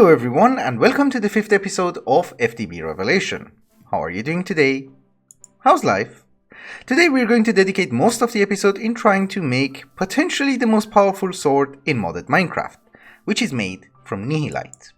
Hello everyone and welcome to the 5th episode of FTB Revelation. How are you doing today? How's life? Today we're going to dedicate most of the episode in trying to make potentially the most powerful sword in modded Minecraft, which is made from nihilite.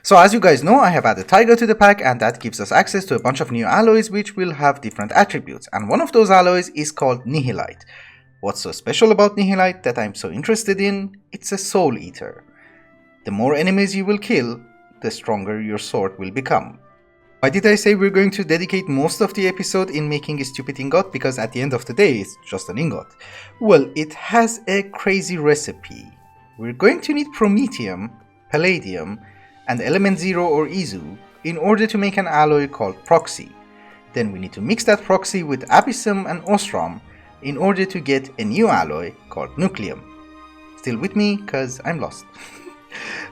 So as you guys know, I have added TAIGA to the pack, and that gives us access to a bunch of new alloys which will have different attributes, and one of those alloys is called nihilite. What's so special about nihilite that I'm so interested in? It's a soul eater. The more enemies you will kill, the stronger your sword will become. Why did I say we're going to dedicate most of the episode in making a stupid ingot? Because at the end of the day, it's just an ingot. Well, it has a crazy recipe. We're going to need Promethium, Palladium, and element 0 or Isu in order to make an alloy called Proxy. Then we need to mix that Proxy with Abyssum and Osram in order to get a new alloy called Nucleum. Still with me? Cause I'm lost.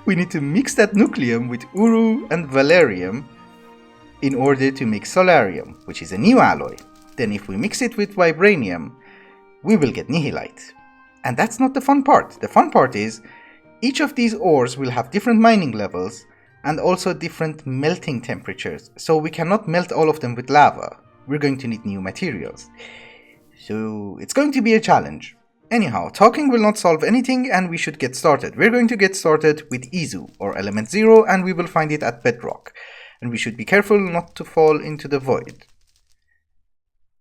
We need to mix that Nucleum with Uru and Velarium in order to make Solarium, which is a new alloy. Then if we mix it with Vibranium, we will get nihilite. And that's not the fun part. The fun part is, each of these ores will have different mining levels and also different melting temperatures, so we cannot melt all of them with lava. We're going to need new materials. So it's going to be a challenge. Anyhow, talking will not solve anything and we should get started. We're going to get started with Isu, or element 0, and we will find it at bedrock. And we should be careful not to fall into the void.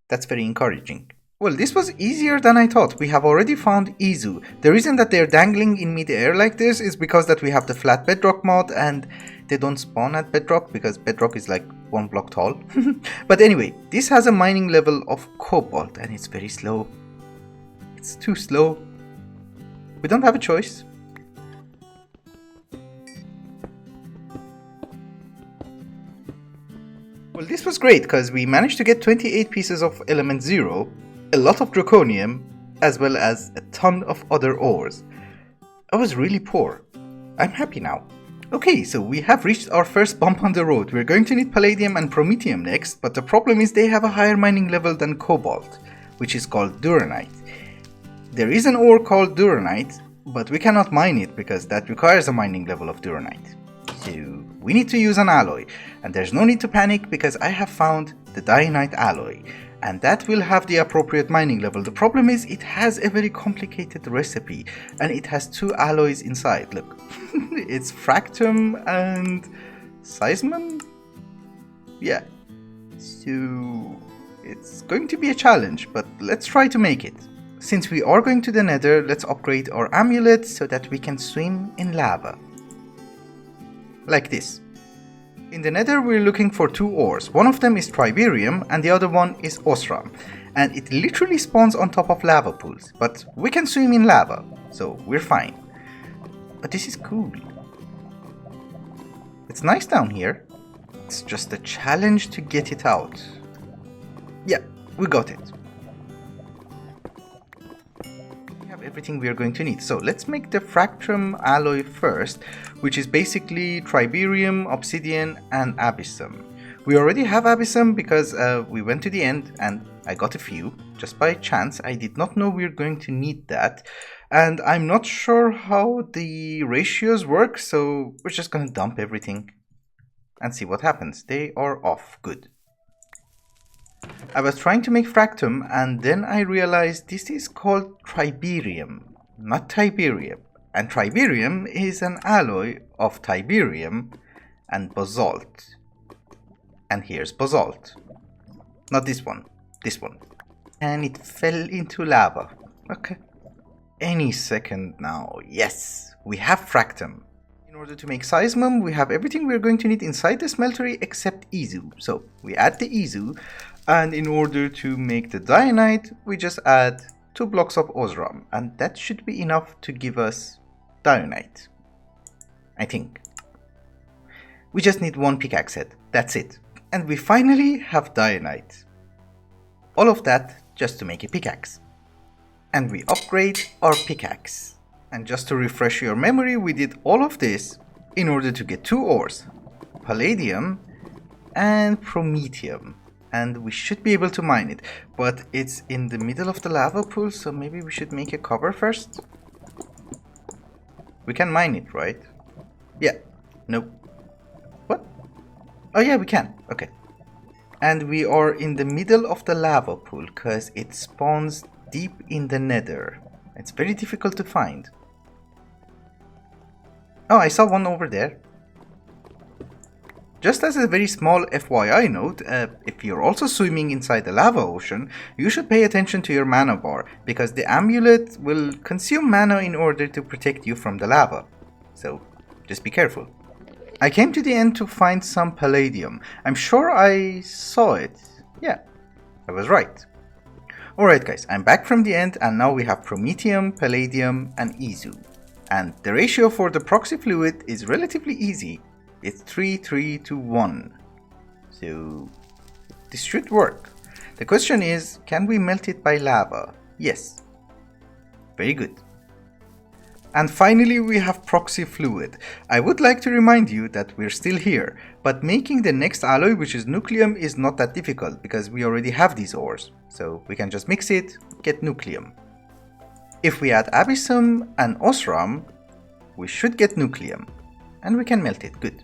That's very encouraging. Well, this was easier than I thought. We have already found Isu. The reason that they're dangling in mid-air like this is because that we have the flat bedrock mod and they don't spawn at bedrock because bedrock is like 1 block tall. But anyway, this has a mining level of cobalt and it's very slow. It's too slow. We don't have a choice. Well, this was great because we managed to get 28 pieces of element 0, a lot of draconium, as well as a ton of other ores. I was really poor. I'm happy now. Okay, so we have reached our first bump on the road. We're going to need Palladium and Promethium next, but the problem is they have a higher mining level than cobalt, which is called duranite. There is an ore called duranite, but we cannot mine it because that requires a mining level of duranite. So we need to use an alloy, and there's no need to panic because I have found the dianite alloy, and that will have the appropriate mining level. The problem is it has a very complicated recipe, and it has 2 alloys inside. Look, it's fractum and seismum? Yeah, so it's going to be a challenge, but let's try to make it. Since we are going to the nether, let's upgrade our amulet so that we can swim in lava. Like this. In the nether we're looking for 2 ores. One of them is Vibranium and the other one is Osram. And it literally spawns on top of lava pools. But we can swim in lava, so we're fine. But this is cool. It's nice down here. It's just a challenge to get it out. Yeah, we got it. Everything we are going to need. So let's make the fractum alloy first, which is basically Vibranium, obsidian and abyssum. We already have abyssum because we went to the end and I got a few just by chance. I did not know we were going to need that, and I'm not sure how the ratios work, so we're just gonna dump everything and see what happens. They are off. Good. I was trying to make fractum and then I realized this is called Vibranium, not Tiberium. And Vibranium is an alloy of Tiberium and basalt. And here's basalt. Not this one, this one. And it fell into lava. Okay. Any second now. Yes, we have fractum. In order to make seismum, we have everything we're going to need inside the smeltery except Isu. So we add the Isu. And in order to make the dianite, we just add 2 blocks of Osram, and that should be enough to give us dianite. I think. We just need 1 pickaxe head, that's it. And we finally have dianite. All of that just to make a pickaxe. And we upgrade our pickaxe. And just to refresh your memory, we did all of this in order to get 2 ores. Palladium and Promethium. And we should be able to mine it, but it's in the middle of the lava pool, so maybe we should make a cover first. We can mine it, right? Yeah, Nope. What? Oh yeah, we can. Okay. And we are in the middle of the lava pool because it spawns deep in the nether. It's very difficult to find. Oh, I saw one over there. Just as a very small FYI note, if you're also swimming inside the lava ocean, you should pay attention to your mana bar, because the amulet will consume mana in order to protect you from the lava. So, just be careful. I came to the end to find some palladium. I'm sure I saw it. Yeah, I was right. Alright guys, I'm back from the end and now we have promethium, palladium and isu. And the ratio for the proxy fluid is relatively easy. It's 3:3:1. So this should work. The question is, can we melt it by lava? Yes. Very good. And finally we have proxy fluid. I would like to remind you that we're still here, but making the next alloy, which is nucleum, is not that difficult because we already have these ores. So we can just mix it, get nucleum. If we add abyssum and osram, we should get nucleum. And we can melt it, good.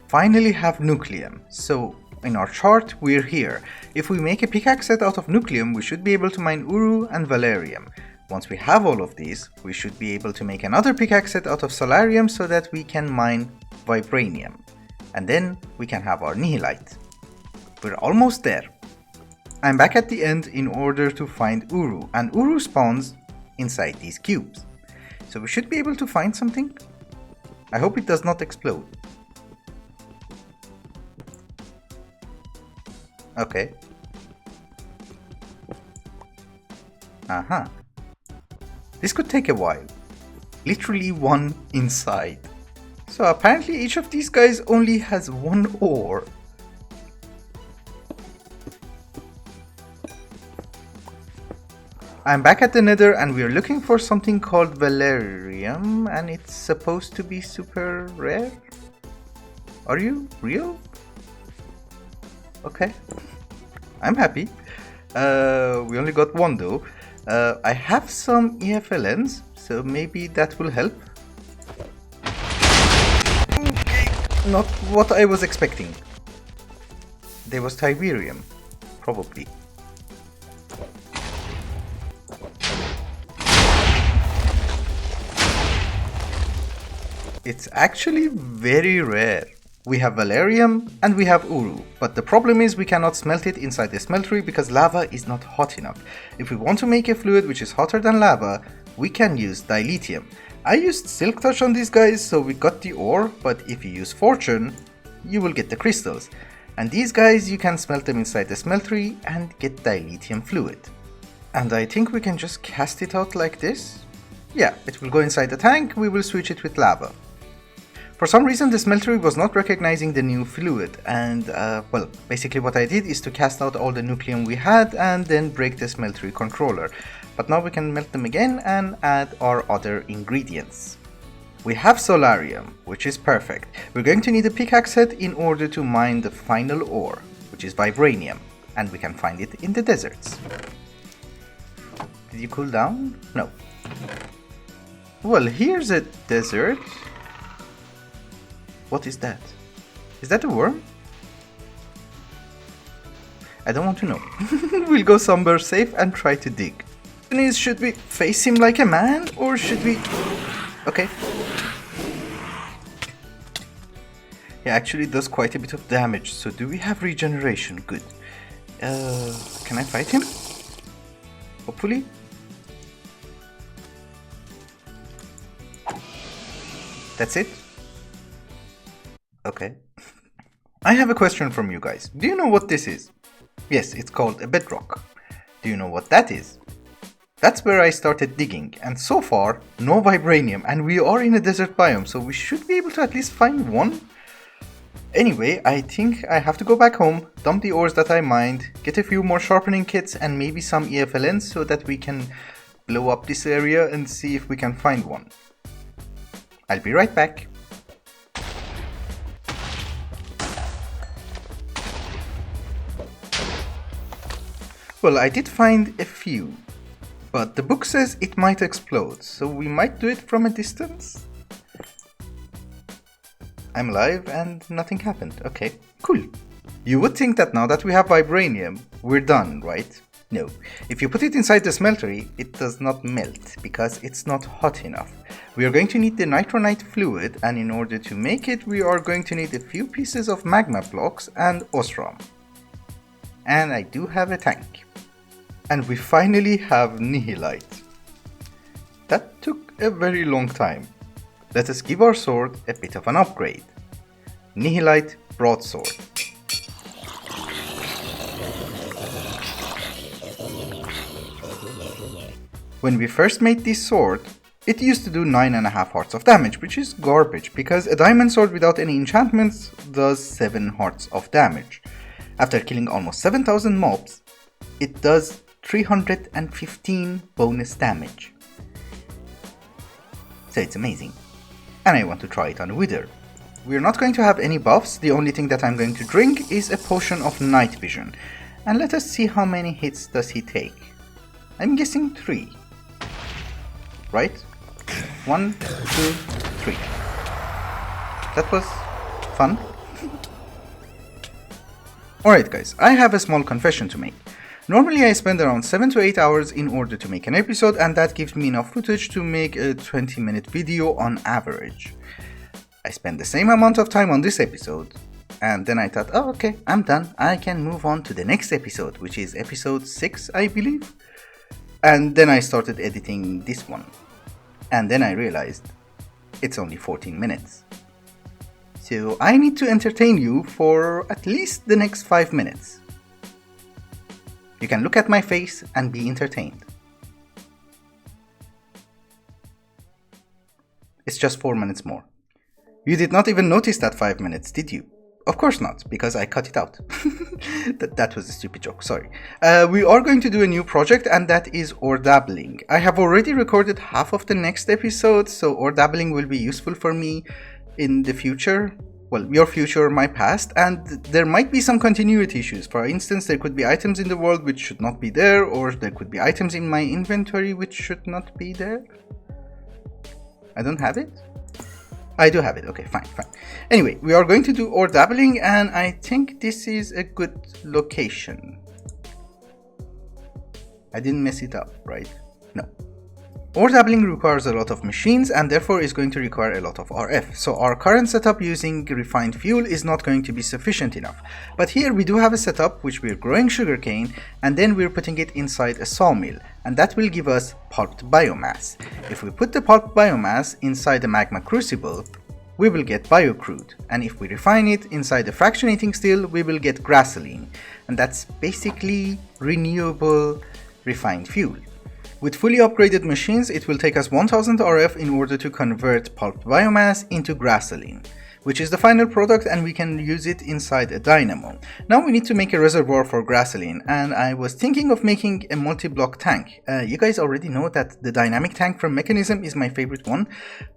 Finally have nucleum. So in our chart we're here. If we make a pickaxe set out of nucleum, we should be able to mine uru and velarium. Once we have all of these, we should be able to make another pickaxe set out of solarium so that we can mine vibranium. And then we can have our nihilite. We're almost there. I'm back at the end in order to find uru, and uru spawns inside these cubes. So we should be able to find something. I hope it does not explode. Okay. This could take a while. Literally one inside. So apparently each of these guys only has one ore. I'm back at the nether and we're looking for something called Velarium, and it's supposed to be super rare? Are you real? Okay. I'm happy. We only got one though. I have some EFLNs, so maybe that will help. Okay, not what I was expecting. There was Tiberium, probably. It's actually very rare. We have Velarium and we have uru, but the problem is we cannot smelt it inside the smeltery because lava is not hot enough. If we want to make a fluid which is hotter than lava, we can use dilithium. I used silk touch on these guys, so we got the ore, but if you use fortune, you will get the crystals. And these guys, you can smelt them inside the smeltery and get dilithium fluid. And I think we can just cast it out like this. Yeah, it will go inside the tank, we will switch it with lava. For some reason the smeltery was not recognizing the new fluid, and well, basically what I did is to cast out all the nucleum we had and then break the smeltery controller. But now we can melt them again and add our other ingredients. We have solarium, which is perfect. We're going to need a pickaxe set in order to mine the final ore, which is vibranium, and we can find it in the deserts. Did you cool down? No. Well, here's a desert. What is that? Is that a worm? I don't want to know. We'll go somewhere safe and try to dig. Should we face him like a man or should we... Okay. He actually does quite a bit of damage, so do we have regeneration? Good. Can I fight him? Hopefully. That's it? Okay. I have a question from you guys. Do you know what this is? Yes, it's called a bedrock. Do you know what that is? That's where I started digging, and so far, no vibranium, and we are in a desert biome, so we should be able to at least find one. Anyway, I think I have to go back home, dump the ores that I mined, get a few more sharpening kits and maybe some EFLNs so that we can blow up this area and see if we can find one. I'll be right back. Well, I did find a few, but the book says it might explode, so we might do it from a distance. I'm alive and nothing happened. Okay, cool. You would think that now that we have Vibranium, we're done, right? No. If you put it inside the smelter, it does not melt because it's not hot enough. We are going to need the nitronite fluid, and in order to make it, we are going to need a few pieces of magma blocks and osram. And I do have a tank. And we finally have nihilite. That took a very long time. Let us give our sword a bit of an upgrade. Nihilite broadsword. When we first made this sword, it used to do 9.5 hearts of damage, which is garbage because a diamond sword without any enchantments does 7 hearts of damage. After killing almost 7,000 mobs, it does 315 bonus damage. So it's amazing. And I want to try it on Wither. We're not going to have any buffs, the only thing that I'm going to drink is a potion of night vision. And let us see how many hits does he take. I'm guessing 3. Right? 1, 2, 3. That was fun. Alright guys, I have a small confession to make. Normally I spend around 7 to 8 hours in order to make an episode, and that gives me enough footage to make a 20-minute video on average. I spent the same amount of time on this episode, and then I thought, oh okay, I'm done, I can move on to the next episode, which is episode 6 I believe. And then I started editing this one. And then I realized it's only 14 minutes. So I need to entertain you for at least the next 5 minutes. You can look at my face and be entertained. It's just 4 minutes more. You did not even notice that 5 minutes, did you? Of course not, because I cut it out. that was a stupid joke, sorry. We are going to do a new project, and that is ore dabbling. I have already recorded half of the next episode, so ore dabbling will be useful for me in the future. Well, your future, my past, and there might be some continuity issues. For instance, there could be items in the world which should not be there, or there could be items in my inventory which should not be there. I don't have it? I do have it, okay, fine. Anyway, we are going to do ore dabbling, and I think this is a good location. I didn't mess it up, right? No. Ore dabbling requires a lot of machines and therefore is going to require a lot of RF. So our current setup using refined fuel is not going to be sufficient enough. But here we do have a setup which we're growing sugarcane, and then we're putting it inside a sawmill, and that will give us pulped biomass. If we put the pulped biomass inside a magma crucible, we will get biocrude, and if we refine it inside a fractionating still, we will get grassoline, and that's basically renewable refined fuel. With fully upgraded machines, it will take us 1000 RF in order to convert pulped biomass into grassoline, which is the final product, and we can use it inside a dynamo. Now we need to make a reservoir for grassoline, and I was thinking of making a multi-block tank. You guys already know that the dynamic tank from Mechanism is my favorite one,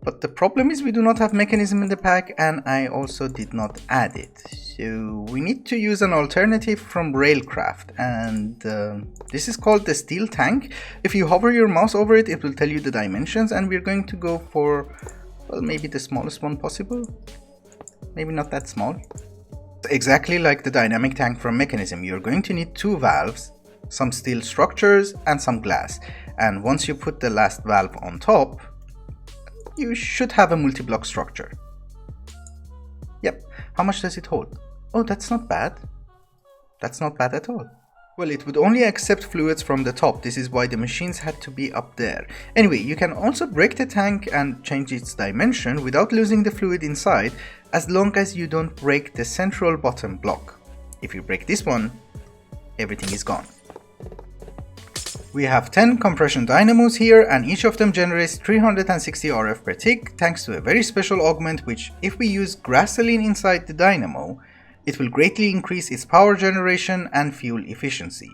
but the problem is we do not have Mechanism in the pack, and I also did not add it. So we need to use an alternative from Railcraft, and this is called the steel tank. If you hover your mouse over it, it will tell you the dimensions, and we're going to go for, well, maybe the smallest one possible. Maybe not that small. Exactly like the dynamic tank from Mechanism, you're going to need 2 valves, some steel structures, and some glass. And once you put the last valve on top, you should have a multi-block structure. Yep. How much does it hold? Oh, that's not bad. That's not bad at all. Well, it would only accept fluids from the top. This is why the machines had to be up there. Anyway, you can also break the tank and change its dimension without losing the fluid inside, as long as you don't break the central bottom block. If you break this one, everything is gone. We have 10 compression dynamos here, and each of them generates 360 RF per tick thanks to a very special augment which, if we use grassoline inside the dynamo, it will greatly increase its power generation and fuel efficiency.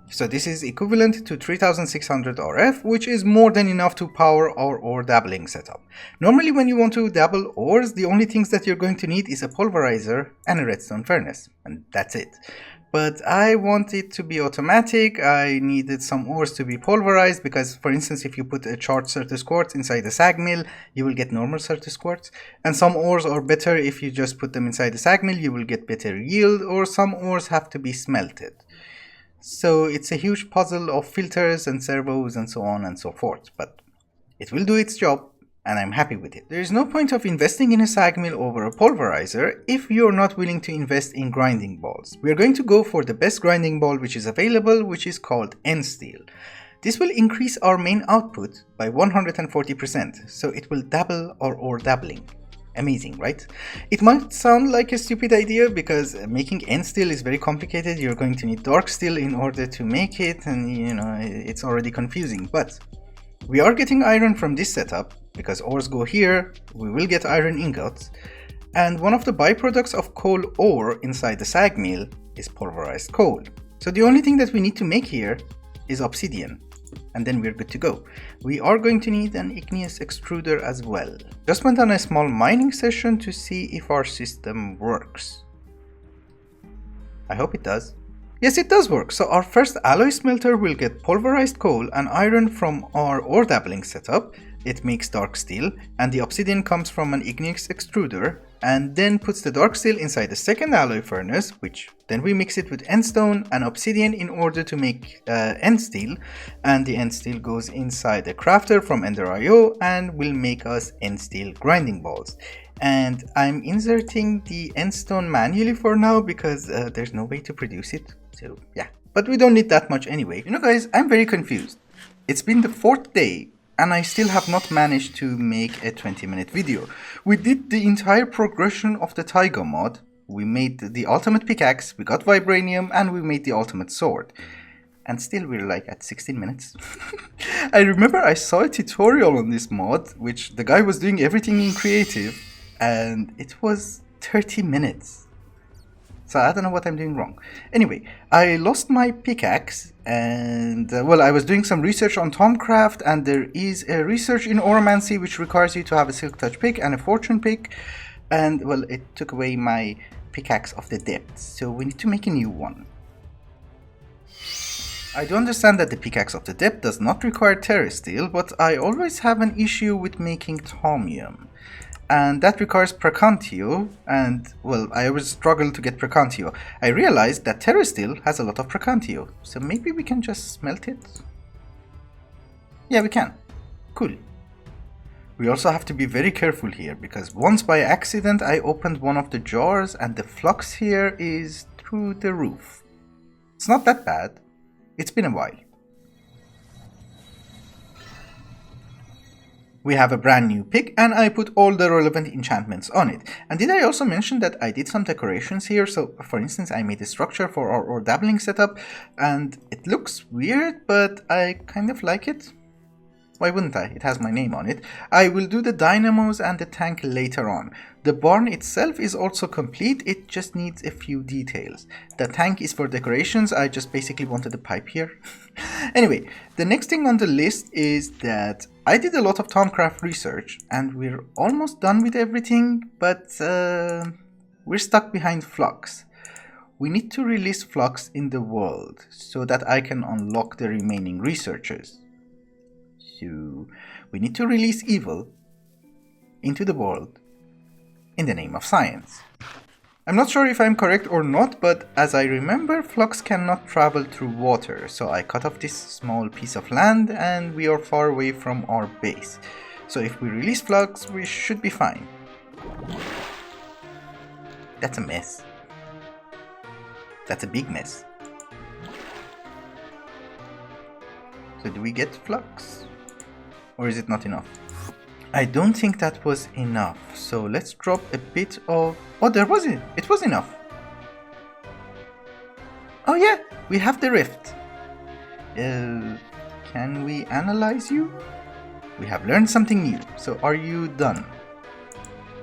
So this is equivalent to 3600 RF, which is more than enough to power our ore dabbling setup. Normally when you want to dabble ores, the only things that you're going to need is a pulverizer and a redstone furnace, and that's it. but I want it to be automatic. I needed some ores to be pulverized because, for instance, if you put a charged Certus quartz inside the sag mill, you will get normal Certus quartz. And some ores are better if you just put them inside the sag mill, you will get better yield, or some ores have to be smelted. So it's a huge puzzle of filters and servos and so on and so forth, but it will do its job. And I'm happy with it. There is no point of investing in a sag mill over a pulverizer if you're not willing to invest in grinding balls. We are going to go for the best grinding ball which is available, which is called N-Steel. This will increase our main output by 140%, so it will double our ore dabbling. Amazing, right? It might sound like a stupid idea because making N-Steel is very complicated. You're going to need dark steel in order to make it, and you know, it's already confusing, but we are getting iron from this setup. Because ores go here, we will get iron ingots, and one of the byproducts of coal ore inside the sag mill is pulverized coal. So the only thing that we need to make here is obsidian, and then we're good to go. We are going to need an igneous extruder as well. Just went on a small mining session to see if our system works. I hope it does. Yes, it does work. So our first alloy smelter will get pulverized coal and iron from our ore dabbling setup. It makes dark steel, and the obsidian comes from an igneous extruder, and then puts the dark steel inside the second alloy furnace, which then we mix it with N-stone and obsidian in order to make N-steel, and the N-steel goes inside the crafter from Ender.io and will make us N-steel grinding balls. And I'm inserting the N-stone manually for now because there's no way to produce it, so yeah. But we don't need that much anyway. You know guys, I'm very confused. It's been the 4th day and I still have not managed to make a 20-minute video. We did the entire progression of the TAIGA mod. We made the ultimate pickaxe, we got Vibranium, and we made the ultimate sword. And still we're like at 16 minutes. I remember I saw a tutorial on this mod, which the guy was doing everything in creative, and it was 30 minutes. So I don't know what I'm doing wrong. Anyway, I lost my pickaxe and well, I was doing some research on Tomcraft, and there is a research in Oromancy which requires you to have a Silk Touch pick and a Fortune pick, and well, it took away my pickaxe of the depths, so we need to make a new one. I do understand that the pickaxe of the depth does not require terra steel, but I always have an issue with making thaumium. And that requires Precantio, and well, I always struggle to get Precantio. I realized that terra steel has a lot of Precantio, so maybe we can just smelt it? Yeah, we can. Cool. We also have to be very careful here, because once by accident I opened one of the jars and the flux here is through the roof. It's not that bad. It's been a while. We have a brand new pick, and I put all the relevant enchantments on it. And did I also mention that I did some decorations here? So for instance, I made a structure for our dabbling setup, and it looks weird, but I kind of like it. Why wouldn't I? It has my name on it. I will do the dynamos and the tank later on. The barn itself is also complete, it just needs a few details. The tank is for decorations, I just basically wanted a pipe here. Anyway, the next thing on the list is that I did a lot of Tomcraft research, and we're almost done with everything, but we're stuck behind Flux. We need to release Flux in the world so that I can unlock the remaining researchers. So we need to release evil into the world in the name of science. I'm not sure if I'm correct or not, but as I remember, Flux cannot travel through water, so I cut off this small piece of land and we are far away from our base. So if we release Flux, we should be fine. That's a mess. That's a big mess. So do we get Flux? Or is it not enough? I don't think that was enough, so let's drop a bit of... Oh, there was it! It was enough! Oh yeah, we have the rift. Can we analyze you? We have learned something new, so are you done?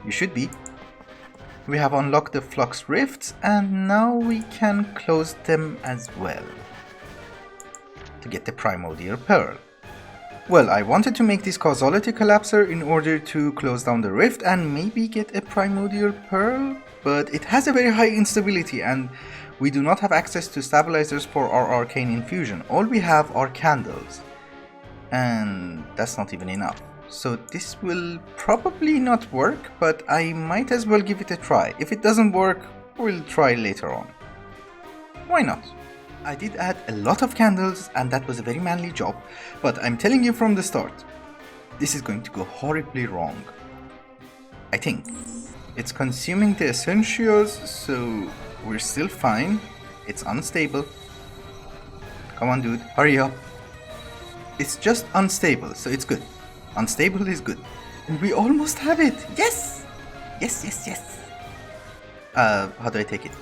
You should be. We have unlocked the Flux rifts, and now we can close them as well. To get the Primordial Pearl. Well, I wanted to make this causality collapser in order to close down the rift and maybe get a Primordial Pearl, but it has a very high instability, and We do not have access to stabilizers for our arcane infusion. All we have are candles. And that's not even enough. So this will probably not work, but I might as well give it a try. If it doesn't work, we'll try later on. Why not? I did add a lot of candles and that was a very manly job, but I'm telling you from the start, this is going to go horribly wrong. I think. It's consuming the essentials, so we're still fine. It's unstable. Come on dude, hurry up. It's just unstable, so it's good. Unstable is good. And we almost have it! Yes! Yes. How do I take it?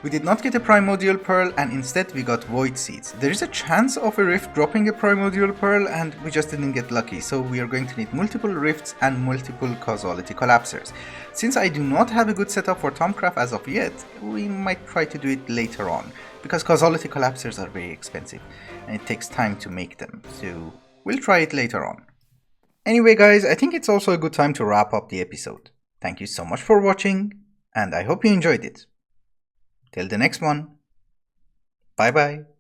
We did not get a primordial pearl and instead we got void seeds. There is a chance of a rift dropping a primordial pearl and we just didn't get lucky, so we are going to need multiple rifts and multiple causality collapsers. Since I do not have a good setup for Tomcraft as of yet, we might try to do it later on, because causality collapsers are very expensive and it takes time to make them, so we'll try it later on. Anyway guys, I think it's also a good time to wrap up the episode. Thank you so much for watching and I hope you enjoyed it. Till the next one. Bye bye.